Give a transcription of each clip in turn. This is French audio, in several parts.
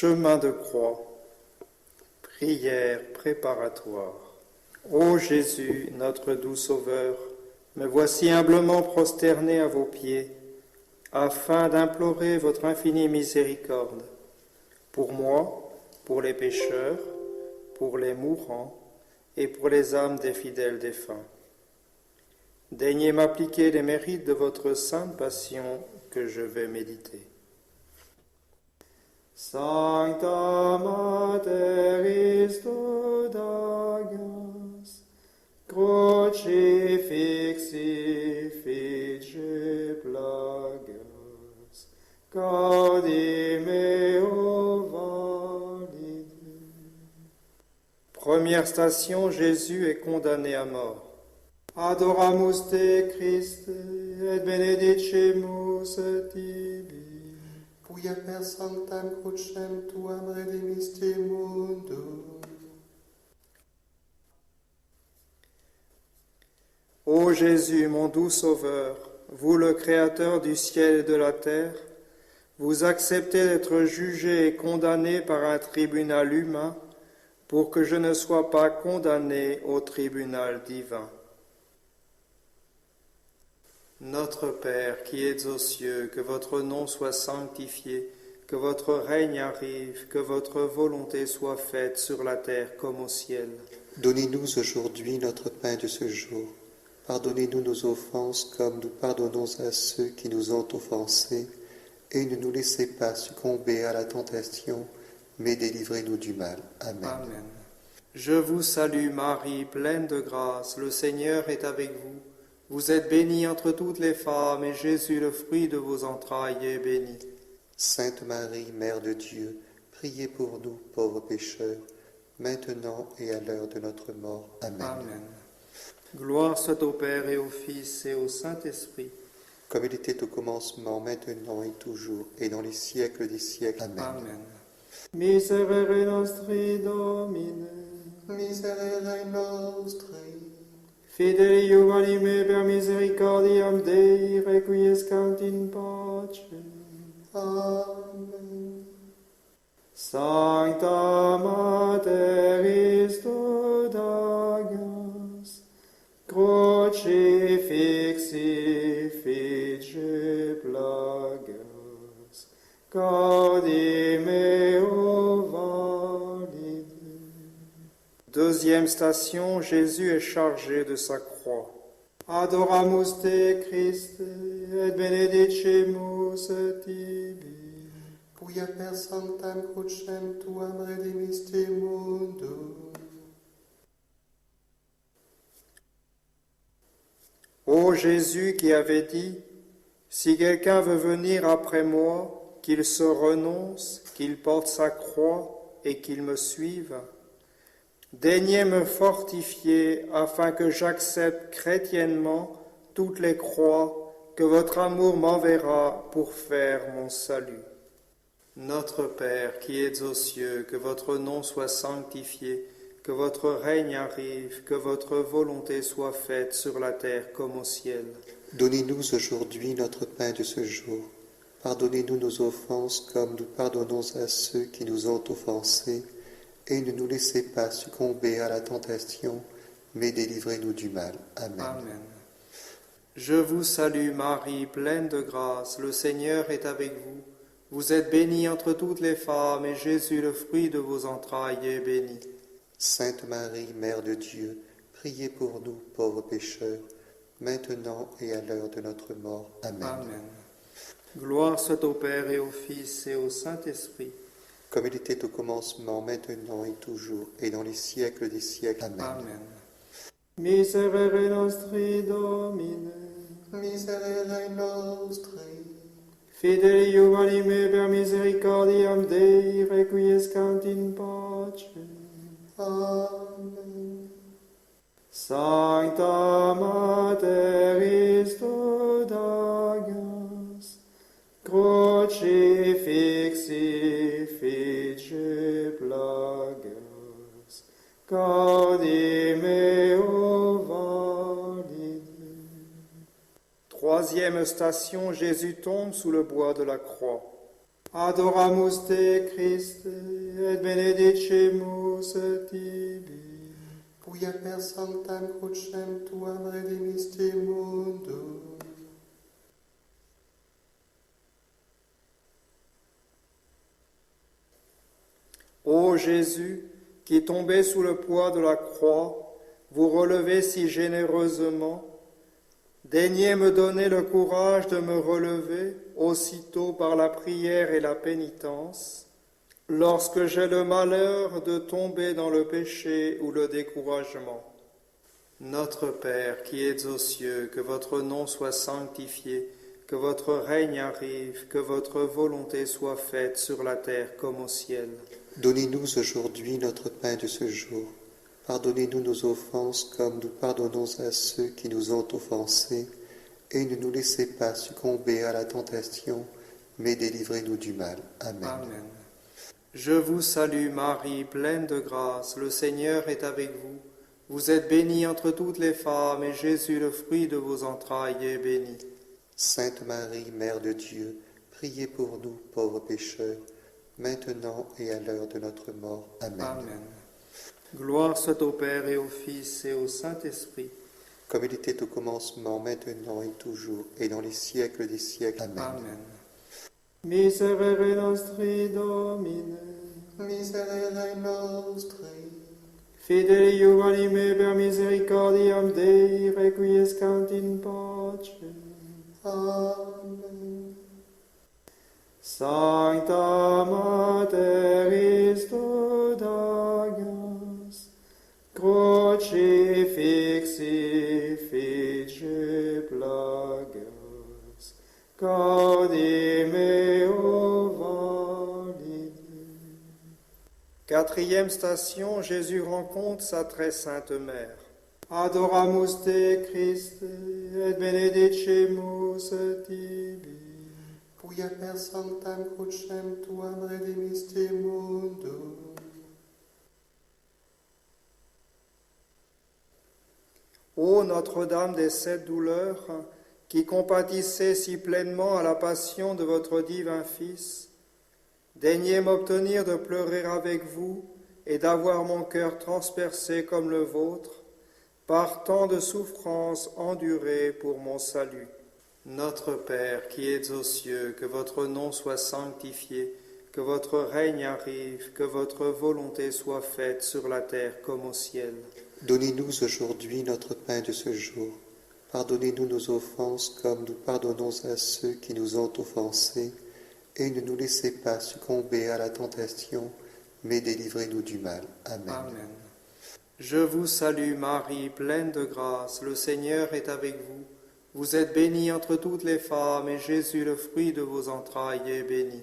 Chemin de croix, prière préparatoire. Ô Jésus, notre doux Sauveur, me voici humblement prosterné à vos pieds, afin d'implorer votre infinie miséricorde, pour moi, pour les pécheurs, pour les mourants et pour les âmes des fidèles défunts. Daignez m'appliquer les mérites de votre sainte passion que je vais méditer. Sancta Mater Dagas, crucifixi fice plagas, gaudim eo valide. Première station, Jésus est condamné à mort. Adoramus te Christe, et benedicemus tibi. Quia per sanctam crucem tuam redemisti mundum. Ô Jésus, mon doux Sauveur, vous le Créateur du ciel et de la terre, vous acceptez d'être jugé et condamné par un tribunal humain pour que je ne sois pas condamné au tribunal divin. Notre Père qui êtes aux cieux, que votre nom soit sanctifié, que votre règne arrive, que votre volonté soit faite sur la terre comme au ciel. Donnez-nous aujourd'hui notre pain de ce jour. Pardonnez-nous nos offenses comme nous pardonnons à ceux qui nous ont offensés. Et ne nous laissez pas succomber à la tentation, mais délivrez-nous du mal. Amen. Amen. Je vous salue Marie, pleine de grâce, le Seigneur est avec vous. Vous êtes bénie entre toutes les femmes, et Jésus, le fruit de vos entrailles, est béni. Sainte Marie, Mère de Dieu, priez pour nous, pauvres pécheurs, maintenant et à l'heure de notre mort. Amen. Amen. Gloire soit au Père et au Fils et au Saint-Esprit. Comme il était au commencement, maintenant et toujours, et dans les siècles des siècles. Amen. Amen. Miserere nostri Domine, Miserere nostri, fideli anime per misericordiam Dei, requiescant in pace. Amen. Sancta Mater Dagas, crucifixi fice plagas, gaudim eo valide. Deuxième station, Jésus est chargé de sa croix. Adoramus te Christe, et benedicemus tibi. Quia per sanctam crucem tuam redemisti mundum. Ô Jésus qui avait dit, si quelqu'un veut venir après moi, qu'il se renonce, qu'il porte sa croix et qu'il me suive, daignez me fortifier afin que j'accepte chrétiennement toutes les croix que votre amour m'enverra pour faire mon salut. Notre Père qui êtes aux cieux, que votre nom soit sanctifié, que votre règne arrive, que votre volonté soit faite sur la terre comme au ciel. Donnez-nous aujourd'hui notre pain de ce jour. Pardonnez-nous nos offenses comme nous pardonnons à ceux qui nous ont offensés. Et ne nous laissez pas succomber à la tentation, mais délivrez-nous du mal. Amen. Amen. Je vous salue Marie, pleine de grâce, le Seigneur est avec vous. Vous êtes bénie entre toutes les femmes, et Jésus, le fruit de vos entrailles, est béni. Sainte Marie, Mère de Dieu, priez pour nous, pauvres pécheurs, maintenant et à l'heure de notre mort. Amen. Amen. Gloire soit au Père et au Fils et au Saint-Esprit. Comme il était au commencement, maintenant et toujours, et dans les siècles des siècles. Amen. Amen. Miserere nostri Domine, Miserere nostri, fideli anime per misericordiam Dei, requiescant in pace. Amen. Sancta Mater Dagas, crucifixi fice plagas, gaudim eo valide. Troisième station, Jésus tombe sous le bois de la croix. Adoramus te Christe, et benedicemus tibi. Quia per sanctam crucem tuam redemisti mundum. Ô Jésus, qui tombez sous le poids de la croix, vous relevez si généreusement, daignez me donner le courage de me relever aussitôt par la prière et la pénitence, lorsque j'ai le malheur de tomber dans le péché ou le découragement. Notre Père qui êtes aux cieux, que votre nom soit sanctifié, que votre règne arrive, que votre volonté soit faite sur la terre comme au ciel. Donnez-nous aujourd'hui notre pain de ce jour. Pardonnez-nous nos offenses comme nous pardonnons à ceux qui nous ont offensés. Et ne nous laissez pas succomber à la tentation, mais délivrez-nous du mal. Amen. Amen. Je vous salue Marie, pleine de grâce, le Seigneur est avec vous. Vous êtes bénie entre toutes les femmes, et Jésus, le fruit de vos entrailles, est béni. Sainte Marie, Mère de Dieu, priez pour nous pauvres pécheurs, maintenant et à l'heure de notre mort. Amen. Amen. Gloire soit au Père et au Fils et au Saint-Esprit. Comme il était au commencement, maintenant et toujours, et dans les siècles des siècles. Amen. Amen. Miserere nostri Domine, Miserere nostri, fideli juvenime per misericordiam Dei, requiescant in pace. Amen. Sancta Mater Christus Agnus, crucifixi fice plagas, gaudi meo valide. Quatrième station, Jésus rencontre sa très sainte mère. Adoramus te Christe, et benedicemus tibi. Quia per sanctam crucem tuam redemisti mundum. Ô Notre-Dame des sept douleurs, qui compatissez si pleinement à la passion de votre divin Fils, daignez m'obtenir de pleurer avec vous et d'avoir mon cœur transpercé comme le vôtre, par tant de souffrances endurées pour mon salut. Notre Père qui êtes aux cieux, que votre nom soit sanctifié, que votre règne arrive, que votre volonté soit faite sur la terre comme au ciel. Donnez-nous aujourd'hui notre pain de ce jour. Pardonnez-nous nos offenses comme nous pardonnons à ceux qui nous ont offensés. Et ne nous laissez pas succomber à la tentation, mais délivrez-nous du mal. Amen. Amen. Je vous salue Marie, pleine de grâce, le Seigneur est avec vous. Vous êtes bénie entre toutes les femmes, et Jésus, le fruit de vos entrailles, est béni.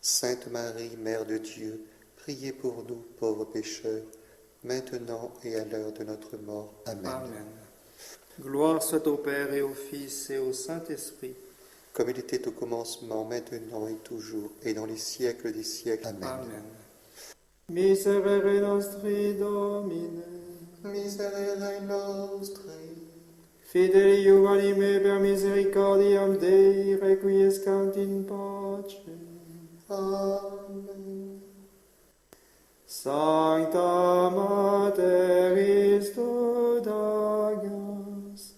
Sainte Marie, Mère de Dieu, priez pour nous pauvres pécheurs, maintenant et à l'heure de notre mort. Amen. Amen. Gloire soit au Père et au Fils et au Saint-Esprit. Comme il était au commencement, maintenant et toujours, et dans les siècles des siècles. Amen. Amen. Miserere nostri Domine, Miserere nostri, fideli juvenime per misericordiam Dei, requiescant in pace. Amen. Sancta Mater Christus Agnus,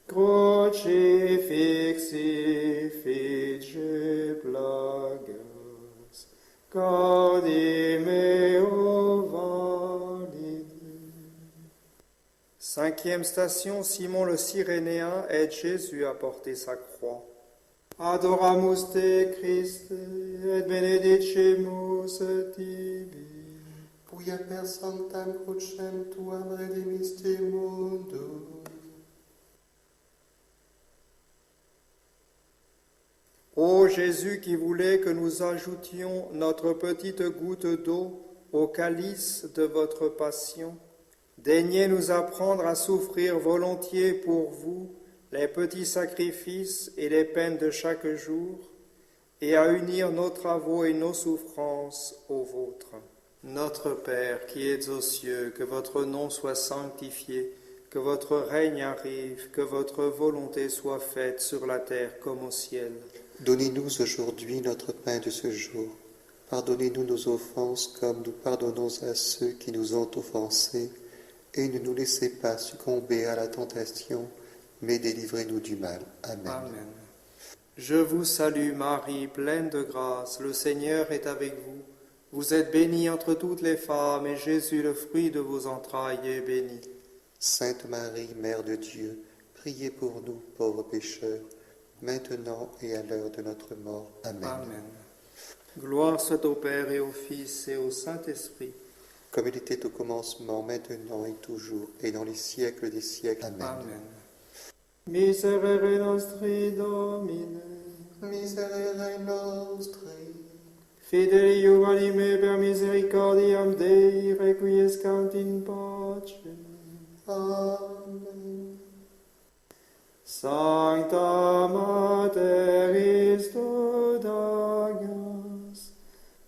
crucifixi fice plagas, gaudi meo valide. Cinquième station, Simon le Cyrénéen aide Jésus à porter sa croix. Adoramus te Christe, et benedicemus tibi. Quia per sanctam crucem tuam redemisti mundum. Ô Jésus qui voulait que nous ajoutions notre petite goutte d'eau au calice de votre passion, daignez nous apprendre à souffrir volontiers pour vous les petits sacrifices et les peines de chaque jour, et à unir nos travaux et nos souffrances aux vôtres. Notre Père qui êtes aux cieux, que votre nom soit sanctifié, que votre règne arrive, que votre volonté soit faite sur la terre comme au ciel. Donnez-nous aujourd'hui notre pain de ce jour. Pardonnez-nous nos offenses comme nous pardonnons à ceux qui nous ont offensés. Et ne nous laissez pas succomber à la tentation, mais délivrez-nous du mal. Amen. Amen. Je vous salue Marie, pleine de grâce, le Seigneur est avec vous. Vous êtes bénie entre toutes les femmes, et Jésus, le fruit de vos entrailles, est béni. Sainte Marie, Mère de Dieu, priez pour nous, pauvres pécheurs, maintenant et à l'heure de notre mort. Amen. Amen. Gloire soit au Père et au Fils et au Saint-Esprit. Comme il était au commencement, maintenant et toujours, et dans les siècles des siècles. Amen. Amen. Miserere nostri Domine, Miserere nostri, fideli anime per misericordiam Dei, requiescant in pace. Amen. Sancta Mater Istodagas,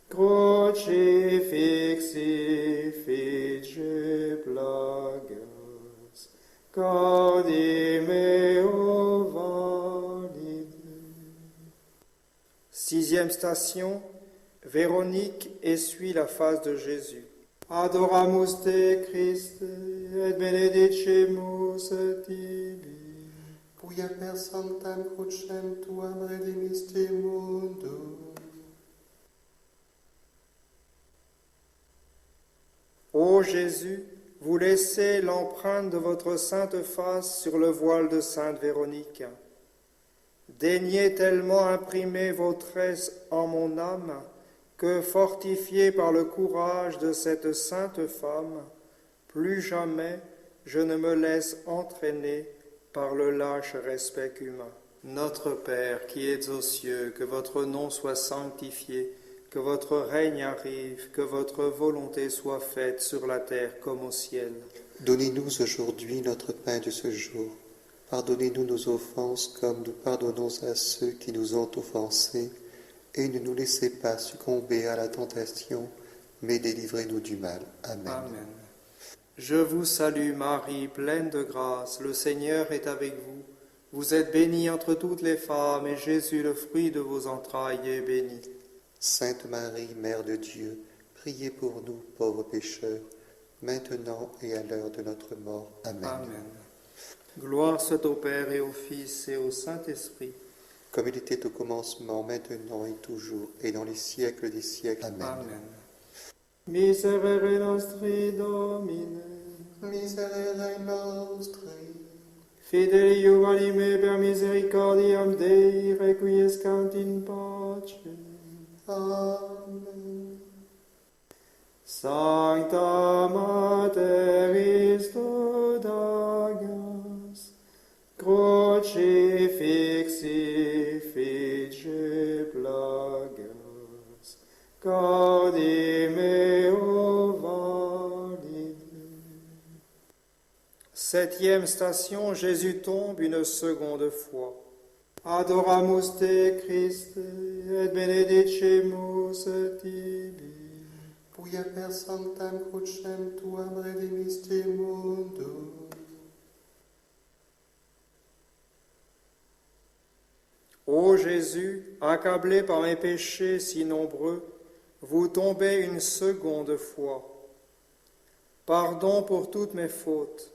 crucifixi fice plagas, gaudi meo valide. Sixième station, Véronique essuie la face de Jésus. Adoramus te Christe, et benedicimus tibi. Quia per sanctam crucem tuam redimisti mundum. Ô Jésus, vous laissez l'empreinte de votre sainte face sur le voile de sainte Véronique. Daignez tellement imprimer vos traits en mon âme que, fortifié par le courage de cette sainte femme, plus jamais je ne me laisse entraîner par le lâche respect humain. Notre Père qui es aux cieux, que votre nom soit sanctifié, que votre règne arrive, que votre volonté soit faite sur la terre comme au ciel. Donnez-nous aujourd'hui notre pain de ce jour. Pardonnez-nous nos offenses comme nous pardonnons à ceux qui nous ont offensés. Et ne nous laissez pas succomber à la tentation, mais délivrez-nous du mal. Amen. Amen. Je vous salue Marie, pleine de grâce, le Seigneur est avec vous. Vous êtes bénie entre toutes les femmes, et Jésus, le fruit de vos entrailles, est béni. Sainte Marie, Mère de Dieu, priez pour nous, pauvres pécheurs, maintenant et à l'heure de notre mort. Amen. Amen. Gloire soit au Père et au Fils et au Saint-Esprit. Comme il était au commencement, maintenant et toujours, et dans les siècles des siècles. Amen. Amen. Miserere nostri Domine, Miserere nostri, fideli anime per misericordiam Dei, requiescant in pace. Amen. Sancta Mater Istodagas, crucifixi fice plagas, gaudi meo valide. Septième station, Jésus tombe une seconde fois. Adoramus te Christe, et benedicimus tibi. Quia per sanctam crucem tuam redimisti mundum. Ô Jésus, accablé par mes péchés si nombreux, vous tombez une seconde fois. Pardon pour toutes mes fautes.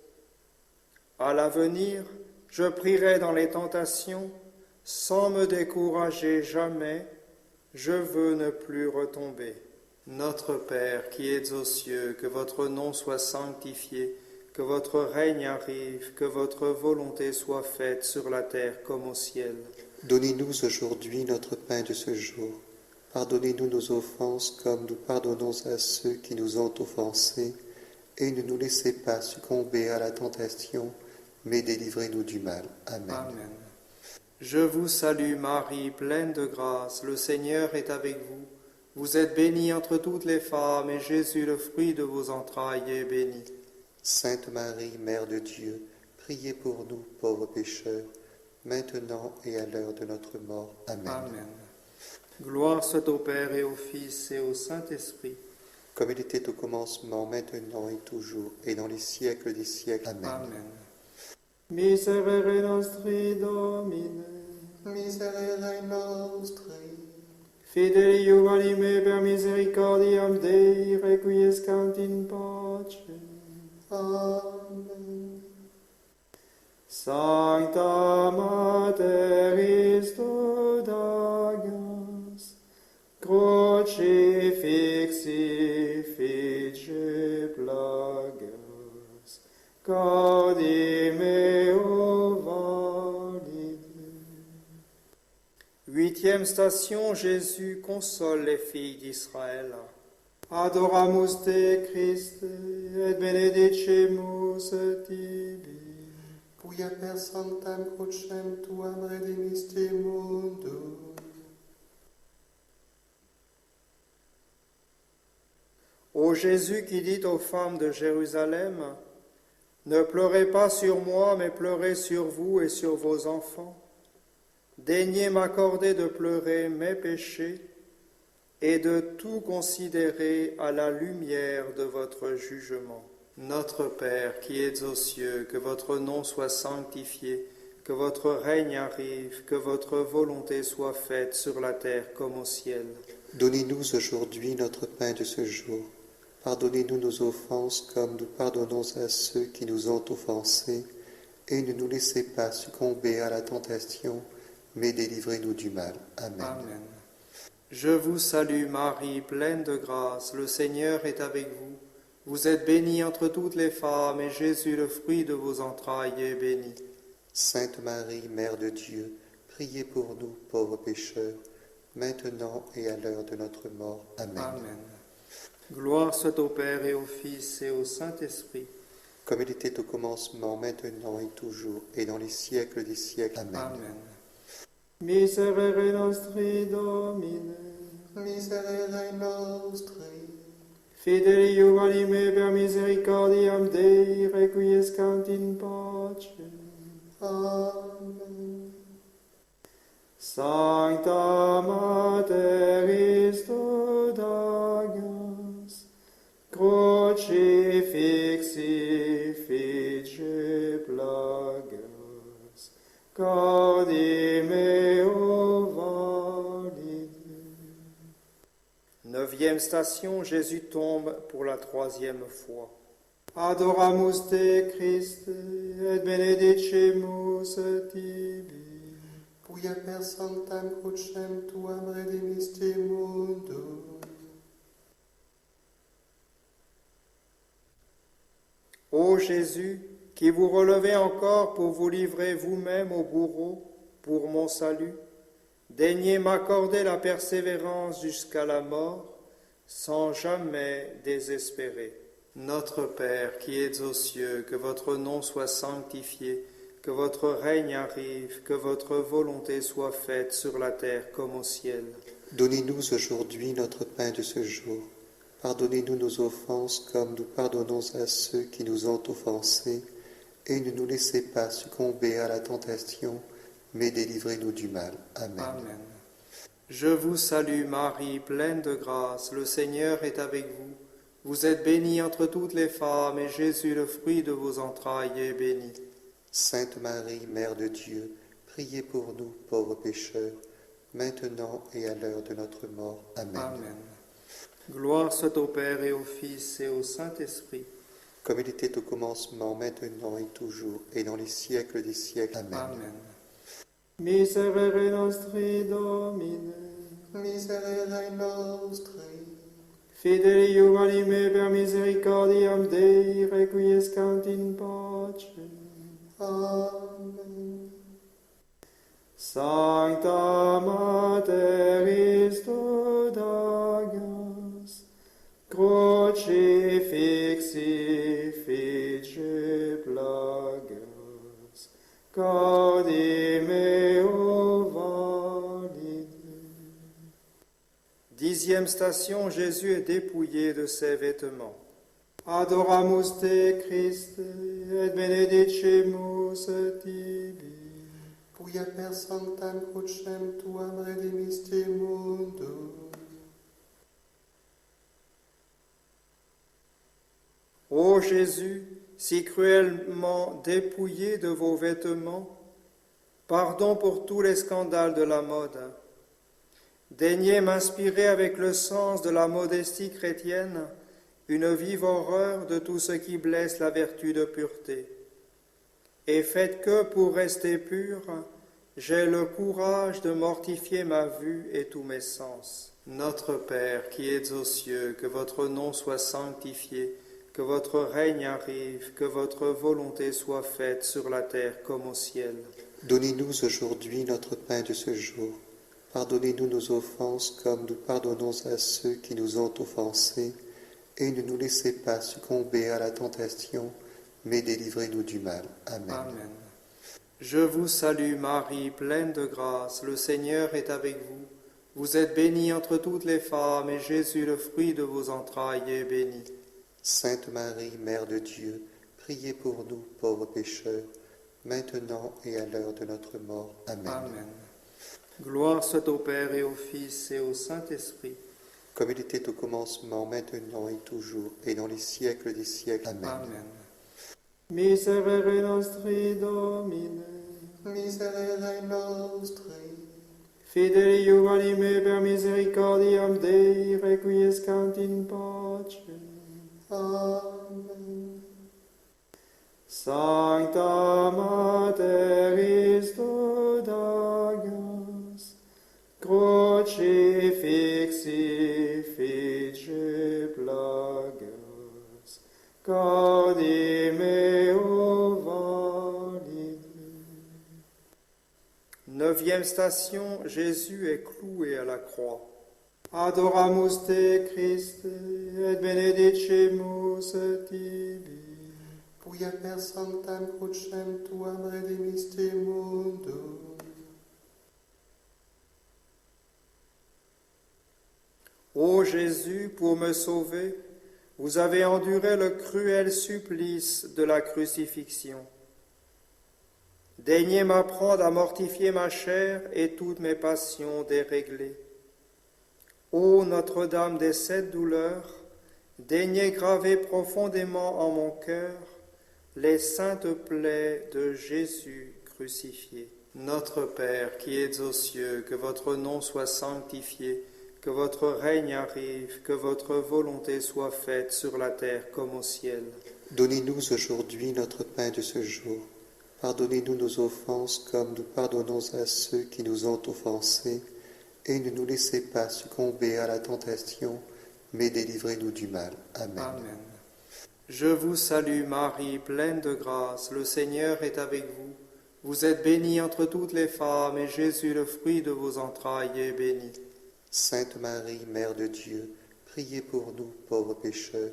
À l'avenir, je prierai dans les tentations, sans me décourager jamais, je veux ne plus retomber. Notre Père qui es aux cieux, que votre nom soit sanctifié, que votre règne arrive, que votre volonté soit faite sur la terre comme au ciel. Donnez-nous aujourd'hui notre pain de ce jour. Pardonnez-nous nos offenses comme nous pardonnons à ceux qui nous ont offensés. Et ne nous laissez pas succomber à la tentation, mais délivrez-nous du mal. Amen. Amen. Je vous salue Marie, pleine de grâce, le Seigneur est avec vous. Vous êtes bénie entre toutes les femmes, et Jésus, le fruit de vos entrailles, est béni. Sainte Marie, Mère de Dieu, priez pour nous, pauvres pécheurs, maintenant et à l'heure de notre mort. Amen. Amen. Gloire soit au Père et au Fils et au Saint-Esprit. Comme il était au commencement, maintenant et toujours, et dans les siècles des siècles. Amen. Amen. Miserere nostri Domine, miserere nostri, Fidei Iuvalime per misericordiam Dei, requiescant in pace. Amen. Sancta Mater Istodagas, crucifixi fice plagas, gaudi meo valide. Huitième station, Jésus console les filles d'Israël. Adoramus te Christe, et benedicimus tibi. Quia per sanctam crucem tuam redemisti mundum. Ô Jésus qui dit aux femmes de Jérusalem, ne pleurez pas sur moi, mais pleurez sur vous et sur vos enfants. Daignez m'accorder de pleurer mes péchés et de tout considérer à la lumière de votre jugement. Notre Père qui es aux cieux, que votre nom soit sanctifié, que votre règne arrive, que votre volonté soit faite sur la terre comme au ciel. Donnez-nous aujourd'hui notre pain de ce jour. Pardonnez-nous nos offenses comme nous pardonnons à ceux qui nous ont offensés, et ne nous laissez pas succomber à la tentation, mais délivrez-nous du mal. Amen. Amen. Je vous salue Marie, pleine de grâce, le Seigneur est avec vous. Vous êtes bénie entre toutes les femmes, et Jésus, le fruit de vos entrailles, est béni. Sainte Marie, Mère de Dieu, priez pour nous, pauvres pécheurs, maintenant et à l'heure de notre mort. Amen. Amen. Gloire soit au Père et au Fils et au Saint-Esprit. Comme il était au commencement, maintenant et toujours, et dans les siècles des siècles. Amen. Amen. Miserere nostri Domine, Miserere nostri, fidei Iuvalime per misericordiam Dei, requiescant in pace. Amen. Sancta Mater Istodagas, crucifixi fice plagas, gaudi meo valide. Neuvième station, Jésus tombe pour la troisième fois. Adoramus te Christe, et benedicimus tibi. Quia per sanctam crucem tuam redemisti mundum. Ô Jésus, qui vous relevez encore pour vous livrer vous-même au bourreau pour mon salut, daignez m'accorder la persévérance jusqu'à la mort, sans jamais désespérer. Notre Père qui es aux cieux, que votre nom soit sanctifié, que votre règne arrive, que votre volonté soit faite sur la terre comme au ciel. Donnez-nous aujourd'hui notre pain de ce jour. Pardonnez-nous nos offenses comme nous pardonnons à ceux qui nous ont offensés, et ne nous laissez pas succomber à la tentation, mais délivrez-nous du mal. Amen. Amen. Je vous salue Marie, pleine de grâce, le Seigneur est avec vous. Vous êtes bénie entre toutes les femmes, et Jésus, le fruit de vos entrailles, est béni. Sainte Marie, Mère de Dieu, priez pour nous, pauvres pécheurs, maintenant et à l'heure de notre mort. Amen. Amen. Gloire soit au Père et au Fils et au Saint-Esprit. Comme il était au commencement, maintenant et toujours, et dans les siècles des siècles. Amen. Amen. Miserere nostri Domine, Miserere nostri, fidei Iuvalime per misericordiam Dei, requiescant in pace. Amen. Sancta Mater Istodagas, crucifixi fice plagas, gaudi meo valide. Dixième station, Jésus est dépouillé de ses vêtements. Adoramus te Christe, et benedicimus tibi. Quia per sanctam crucem tuam redemisti mundum. Ô Jésus, si cruellement dépouillé de vos vêtements, Pardon pour tous les scandales de la mode. Daignez m'inspirer avec le sens de la modestie chrétienne une vive horreur de tout ce qui blesse la vertu de pureté. Et faites que, pour rester pur, j'ai le courage de mortifier ma vue et tous mes sens. Notre Père qui es aux cieux, que votre nom soit sanctifié, que votre règne arrive, que votre volonté soit faite sur la terre comme au ciel. Donnez-nous aujourd'hui notre pain de ce jour. Pardonnez-nous nos offenses comme nous pardonnons à ceux qui nous ont offensés. Et ne nous laissez pas succomber à la tentation, mais délivrez-nous du mal. Amen. Amen. Je vous salue Marie, pleine de grâce, le Seigneur est avec vous. Vous êtes bénie entre toutes les femmes, et Jésus, le fruit de vos entrailles, est béni. Sainte Marie, Mère de Dieu, priez pour nous, pauvres pécheurs, maintenant et à l'heure de notre mort. Amen. Amen. Gloire soit au Père et au Fils et au Saint-Esprit. Comme il était au commencement, maintenant et toujours, et dans les siècles des siècles. Amen. Amen. Miserere nostri Domine, Miserere nostri, fideli juvenime per misericordiam Dei, requiescant in pace. Amen. Sancta Mater Istodagas, crucifixi fice plagas, cardi meo valide. Neuvième station, Jésus est cloué à la croix. Adoramus te Christe, et benedicimus tibi. Quia per sanctam crucem tuam redemisti mundum. Ô Jésus, pour me sauver, vous avez enduré le cruel supplice de la crucifixion. Daignez m'apprendre à mortifier ma chair et toutes mes passions déréglées. Ô Notre-Dame des 7 douleurs, daignez graver profondément en mon cœur les saintes plaies de Jésus crucifié. Notre Père qui es aux cieux, que votre nom soit sanctifié, que votre règne arrive, que votre volonté soit faite sur la terre comme au ciel. Donnez-nous aujourd'hui notre pain de ce jour. Pardonnez-nous nos offenses comme nous pardonnons à ceux qui nous ont offensés. Et ne nous laissez pas succomber à la tentation, mais délivrez-nous du mal. Amen. Amen. Je vous salue Marie, pleine de grâce, le Seigneur est avec vous. Vous êtes bénie entre toutes les femmes, et Jésus, le fruit de vos entrailles, est béni. Sainte Marie, Mère de Dieu, priez pour nous, pauvres pécheurs,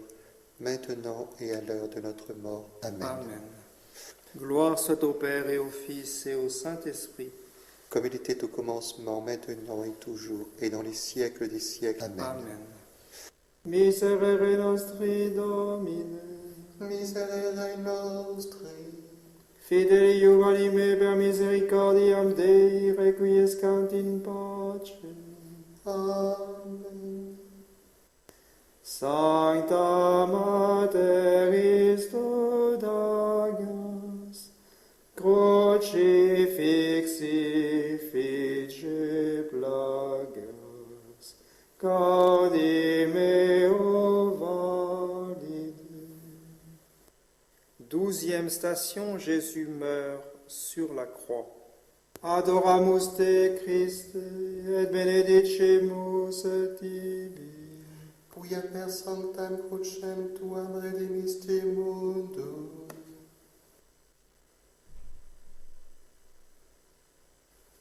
maintenant et à l'heure de notre mort. Amen. Amen. Gloire soit au Père et au Fils et au Saint-Esprit. Comme il était au commencement, maintenant et toujours, et dans les siècles des siècles. Amen. Amen. Miserere nostri Domine, Miserere nostri, fideli juvenime per misericordiam Dei, requiescant in pace. Amen. Sancta Mater Istodagas, crucifixi fice plagas, cardi meo valide. 12e station, Jésus meurt sur la croix. Adoramus te Christe, et benedicimus tibi. Quia per sanctam crucem tuam redemisti mundum.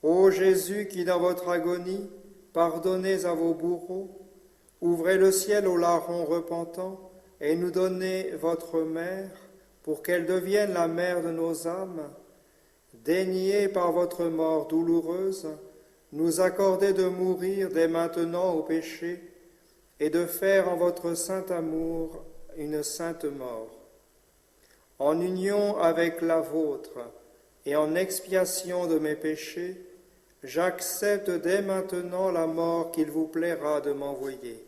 Ô Jésus qui dans votre agonie pardonnez à vos bourreaux, ouvrez le ciel aux larrons repentants et nous donnez votre mère pour qu'elle devienne la mère de nos âmes. Daignez par votre mort douloureuse nous accorder de mourir dès maintenant au péché et de faire en votre saint amour une sainte mort. En union avec la vôtre et en expiation de mes péchés, j'accepte dès maintenant la mort qu'il vous plaira de m'envoyer.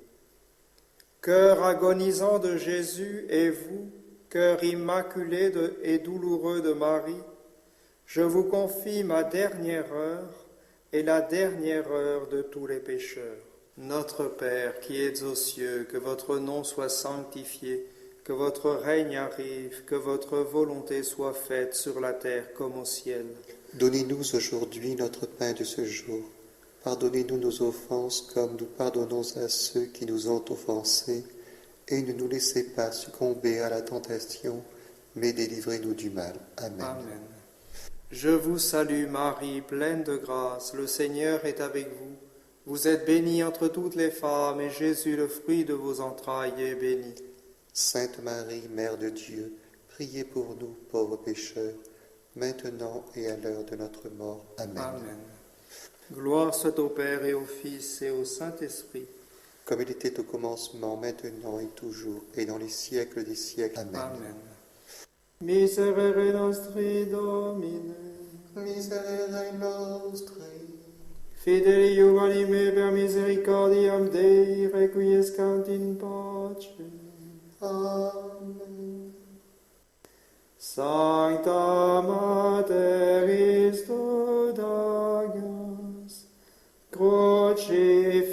Cœur agonisant de Jésus et vous, cœur immaculé et douloureux de Marie, Je vous confie ma dernière heure et la dernière heure de tous les pécheurs. Notre Père qui es aux cieux, que votre nom soit sanctifié, que votre règne arrive, que votre volonté soit faite sur la terre comme au ciel. Donnez-nous aujourd'hui notre pain de ce jour. Pardonnez-nous nos offenses comme nous pardonnons à ceux qui nous ont offensés. Et ne nous laissez pas succomber à la tentation, mais délivrez-nous du mal. Amen. Amen. Je vous salue Marie, pleine de grâce, le Seigneur est avec vous. Vous êtes bénie entre toutes les femmes, et Jésus, le fruit de vos entrailles, est béni. Sainte Marie, Mère de Dieu, priez pour nous, pauvres pécheurs, maintenant et à l'heure de notre mort. Amen. Amen. Gloire soit au Père et au Fils et au Saint-Esprit. Comme il était au commencement, maintenant et toujours, et dans les siècles des siècles. Amen. Amen. Miserere nostri Domine, Miserere nostri, fideli anime per misericordiam Dei, requiescant in pace. Amen. Sancta Mater Dagas, crucifixi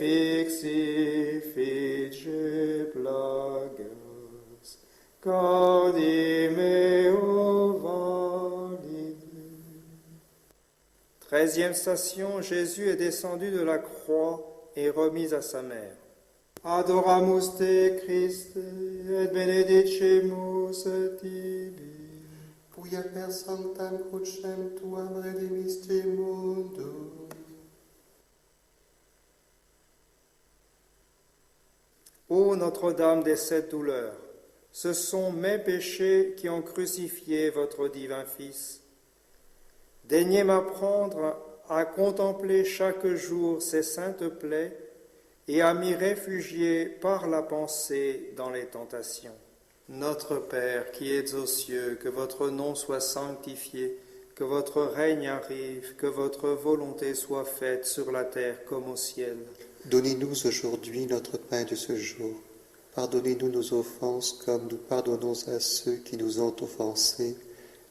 fice plagas, cardi meo valide. 13e station, Jésus est descendu de la croix et remis à sa mère. Adoramus te Christe, et benedicimus tibi. Quia per sanctam crucem tuam redemisti mundum. Ô Notre-Dame des sept douleurs, ce sont mes péchés qui ont crucifié votre divin Fils. Daignez m'apprendre à contempler chaque jour ces saintes plaies et à m'y réfugier par la pensée dans les tentations. Notre Père qui es aux cieux, que votre nom soit sanctifié, que votre règne arrive, que votre volonté soit faite sur la terre comme au ciel. Donnez-nous aujourd'hui notre pain de ce jour. Pardonnez-nous nos offenses comme nous pardonnons à ceux qui nous ont offensés.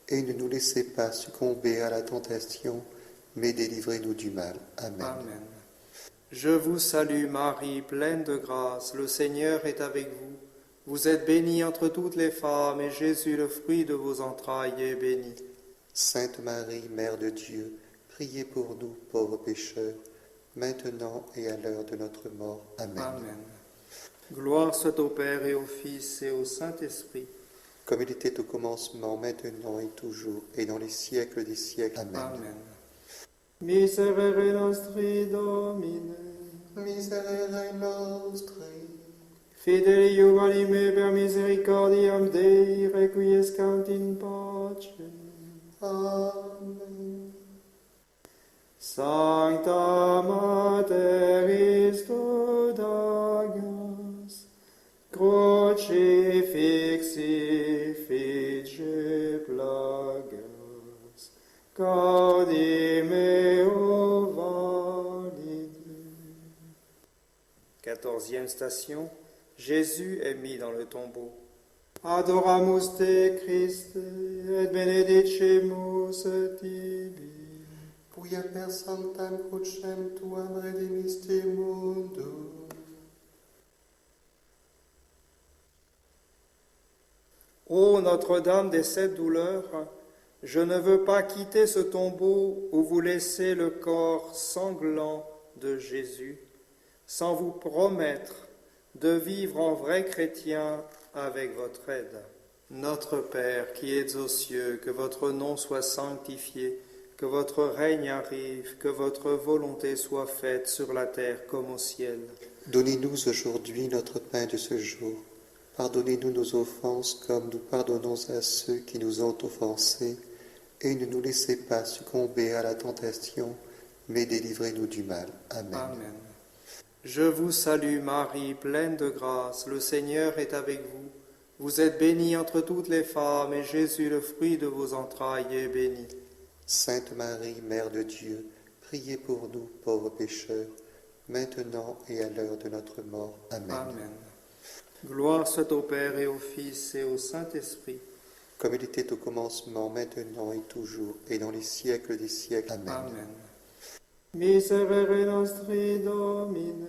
Et ne nous laissez pas succomber à la tentation, mais délivrez-nous du mal. Amen. Amen. Je vous salue Marie, pleine de grâce, le Seigneur est avec vous. Vous êtes bénie entre toutes les femmes, et Jésus, le fruit de vos entrailles, est béni. Sainte Marie, Mère de Dieu, priez pour nous, pauvres pécheurs, maintenant et à l'heure de notre mort. Amen. Amen. Gloire soit au Père et au Fils et au Saint-Esprit. Comme il était au commencement, maintenant et toujours, et dans les siècles des siècles. Amen. Amen. Miserere nostri Domine, Miserere nostri, fideli anime per misericordiam Dei, requiescant in pace. Amen. Sancta Mater Dagas, crucifixi fice plagas, cardi meo valide. 14e station, Jésus est mis dans le tombeau. Adoramus te Christe, et benedicimus tibi. Quia per sanctam crucem tuam redemisti mundum. Ô Notre-Dame des sept douleurs, je ne veux pas quitter ce tombeau où vous laissez le corps sanglant de Jésus, sans vous promettre de vivre en vrai chrétien avec votre aide. Notre Père qui es aux cieux, que votre nom soit sanctifié, que votre règne arrive, que votre volonté soit faite sur la terre comme au ciel. Donnez-nous aujourd'hui notre pain de ce jour. Pardonnez-nous nos offenses comme nous pardonnons à ceux qui nous ont offensés. Et ne nous laissez pas succomber à la tentation, mais délivrez-nous du mal. Amen. Amen. Je vous salue Marie, pleine de grâce, le Seigneur est avec vous. Vous êtes bénie entre toutes les femmes, et Jésus, le fruit de vos entrailles, est béni. Sainte Marie, Mère de Dieu, priez pour nous, pauvres pécheurs, maintenant et à l'heure de notre mort. Amen. Amen. Gloire soit au Père et au Fils et au Saint-Esprit. comme il était au commencement, maintenant et toujours, et dans les siècles des siècles. Amen. Amen. Miserere nostri Domine,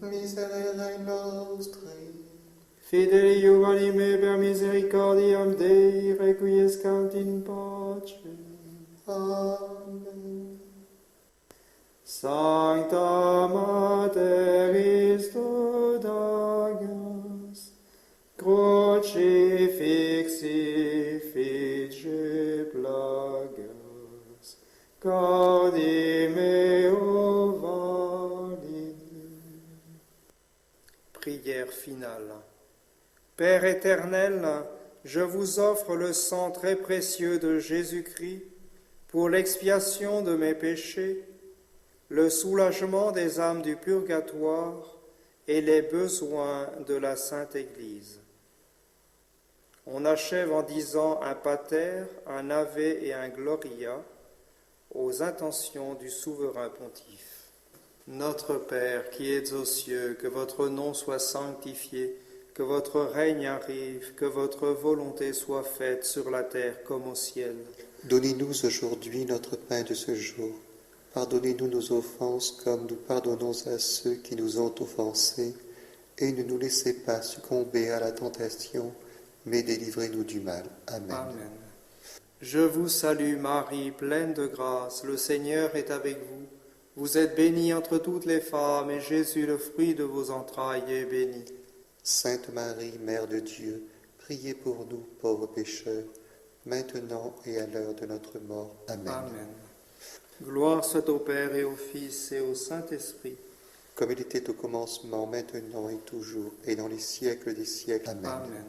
Miserere nostri, fideli anime per misericordiam Dei, requiescant in pace. Amen. Sancta Mater Istodagas, crucifixi fice plagas, cardi meo valide. Prière finale. Père éternel, je vous offre le sang très précieux de Jésus-Christ pour l'expiation de mes péchés, le soulagement des âmes du purgatoire et les besoins de la Sainte Église. On achève en disant un Pater, un Ave et un Gloria aux intentions du souverain pontife. Notre Père qui es aux cieux, que votre nom soit sanctifié, que votre règne arrive, que votre volonté soit faite sur la terre comme au ciel. Donnez-nous aujourd'hui notre pain de ce jour. Pardonnez-nous nos offenses comme nous pardonnons à ceux qui nous ont offensés. Et ne nous laissez pas succomber à la tentation, mais délivrez-nous du mal. Amen. Amen. Je vous salue Marie, pleine de grâce, le Seigneur est avec vous. Vous êtes bénie entre toutes les femmes, et Jésus, le fruit de vos entrailles, est béni. Sainte Marie, Mère de Dieu, priez pour nous, pauvres pécheurs, maintenant et à l'heure de notre mort. Amen. Amen. Gloire soit au Père et au Fils et au Saint-Esprit. Comme il était au commencement, maintenant et toujours, et dans les siècles des siècles. Amen. Amen.